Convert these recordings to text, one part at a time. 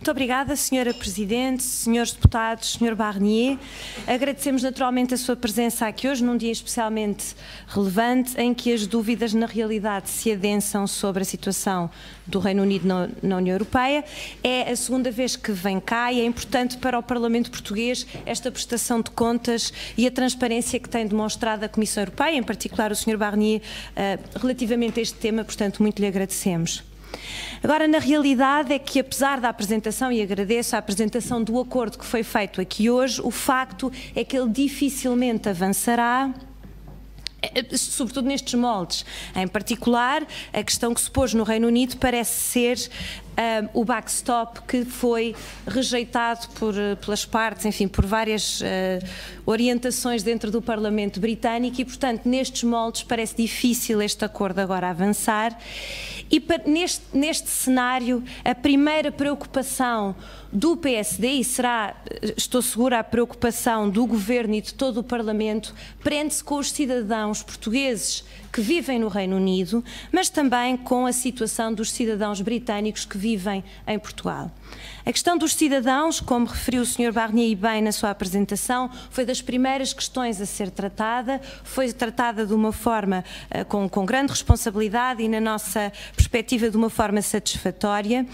Muito obrigada, Sra. Presidente, Srs. Deputados, Sr. Barnier. Agradecemos naturalmente a sua presença aqui hoje, num dia especialmente relevante, em que as dúvidas, na realidade, se adensam sobre a situação do Reino Unido na União Europeia. É a segunda vez que vem cá e é importante para o Parlamento Português esta prestação de contas e a transparência que tem demonstrado a Comissão Europeia, em particular o Sr. Barnier, relativamente a este tema, portanto, muito lhe agradecemos. Agora, na realidade é que, apesar da apresentação, e agradeço a apresentação do acordo que foi feito aqui hoje, o facto é que ele dificilmente avançará, sobretudo nestes moldes. Em particular, a questão que se pôs no Reino Unido parece ser o backstop, que foi rejeitado pelas partes, enfim, por várias orientações dentro do Parlamento britânico e, portanto, nestes moldes parece difícil este acordo agora avançar. E neste cenário, a primeira preocupação do PSD, e será, estou segura, a preocupação do Governo e de todo o Parlamento, prende-se com os cidadãos portugueses que vivem no Reino Unido, mas também com a situação dos cidadãos britânicos que vivem em Portugal. A questão dos cidadãos, como referiu o Sr. Barnier e bem na sua apresentação, foi das primeiras questões a ser tratada, foi tratada de uma forma com grande responsabilidade e, na nossa perspectiva, de uma forma satisfatória.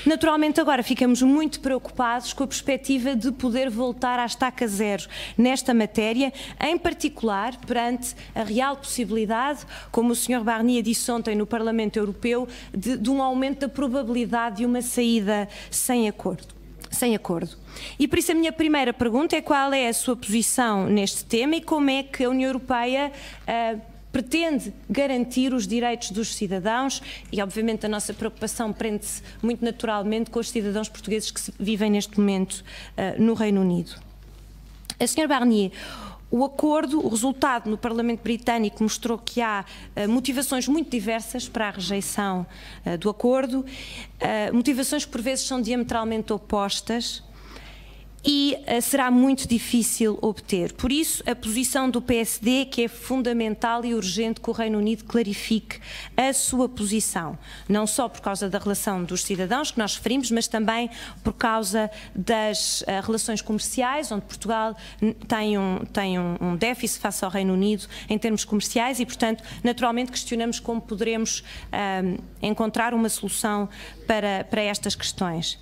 Naturalmente, agora ficamos muito preocupados com a perspectiva de poder voltar à estaca zero nesta matéria, em particular perante a real possibilidade, como o Sr. Barnier disse ontem no Parlamento Europeu, de um aumento da probabilidade de uma saída sem acordo. E por isso a minha primeira pergunta é: qual é a sua posição neste tema e como é que a União Europeia pretende garantir os direitos dos cidadãos? E obviamente a nossa preocupação prende-se muito naturalmente com os cidadãos portugueses que vivem neste momento no Reino Unido. A Sr. Barnier, o acordo, o resultado no Parlamento Britânico mostrou que há motivações muito diversas para a rejeição do acordo, motivações que por vezes são diametralmente opostas e será muito difícil obter. Por isso, a posição do PSD, que é fundamental e urgente que o Reino Unido clarifique a sua posição, não só por causa da relação dos cidadãos que nós referimos, mas também por causa das relações comerciais, onde Portugal tem um déficit face ao Reino Unido em termos comerciais e, portanto, naturalmente questionamos como poderemos encontrar uma solução para estas questões.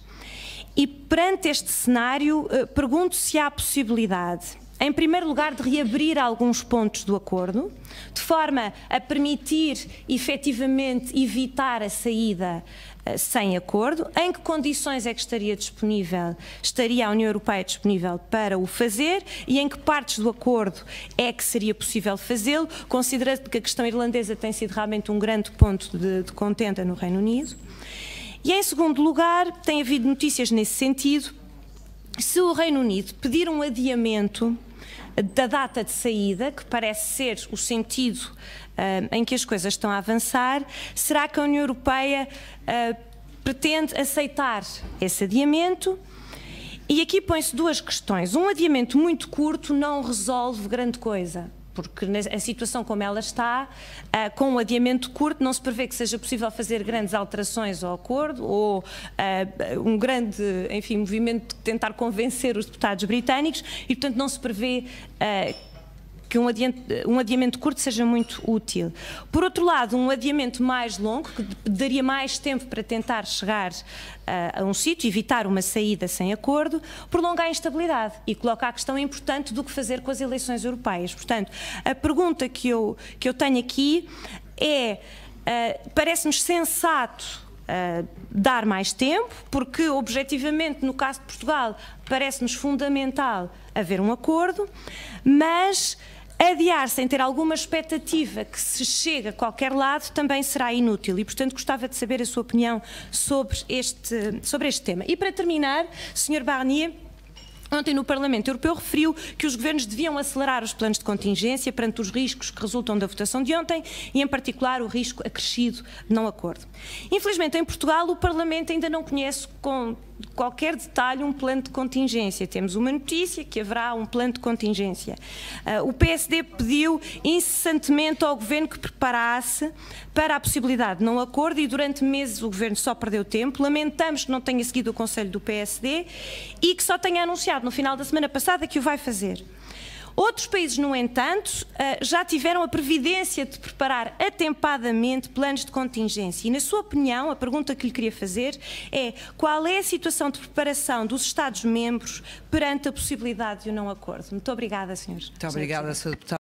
E perante este cenário, pergunto se há possibilidade, em primeiro lugar, de reabrir alguns pontos do acordo, de forma a permitir efetivamente evitar a saída sem acordo. Em que condições é que estaria a União Europeia disponível para o fazer e em que partes do acordo é que seria possível fazê-lo, considerando que a questão irlandesa tem sido realmente um grande ponto de contenda no Reino Unido. E, em segundo lugar, tem havido notícias nesse sentido, se o Reino Unido pedir um adiamento da data de saída, que parece ser o sentido em que as coisas estão a avançar, será que a União Europeia pretende aceitar esse adiamento? E aqui põe-se duas questões. Um adiamento muito curto não resolve grande coisa, porque a situação como ela está, com um adiamento curto, não se prevê que seja possível fazer grandes alterações ao acordo ou um grande, enfim, movimento de tentar convencer os deputados britânicos e, portanto, não se prevê que um adiamento curto seja muito útil. Por outro lado, um adiamento mais longo, que daria mais tempo para tentar chegar a um sítio, evitar uma saída sem acordo, prolonga a instabilidade e coloca a questão importante do que fazer com as eleições europeias. Portanto, a pergunta que eu tenho aqui é, parece-nos sensato dar mais tempo, porque objetivamente no caso de Portugal parece-nos fundamental haver um acordo, mas adiar sem ter alguma expectativa que se chegue a qualquer lado também será inútil e, portanto, gostava de saber a sua opinião sobre este tema. E para terminar, Sr. Barnier, Ontem no Parlamento Europeu referiu que os governos deviam acelerar os planos de contingência perante os riscos que resultam da votação de ontem e, em particular, o risco acrescido de não acordo. Infelizmente, em Portugal, o Parlamento ainda não conhece com qualquer detalhe um plano de contingência. Temos uma notícia que haverá um plano de contingência. O PSD pediu incessantemente ao Governo que preparasse para a possibilidade de não acordo e durante meses o Governo só perdeu tempo. Lamentamos que não tenha seguido o conselho do PSD e que só tenha anunciado no final da semana passada que o vai fazer. Outros países, no entanto, já tiveram a previdência de preparar atempadamente planos de contingência. E, na sua opinião, a pergunta que lhe queria fazer é: qual é a situação de preparação dos Estados-membros perante a possibilidade de um não acordo? Muito obrigada, senhores. Muito obrigada, Sra. Deputada.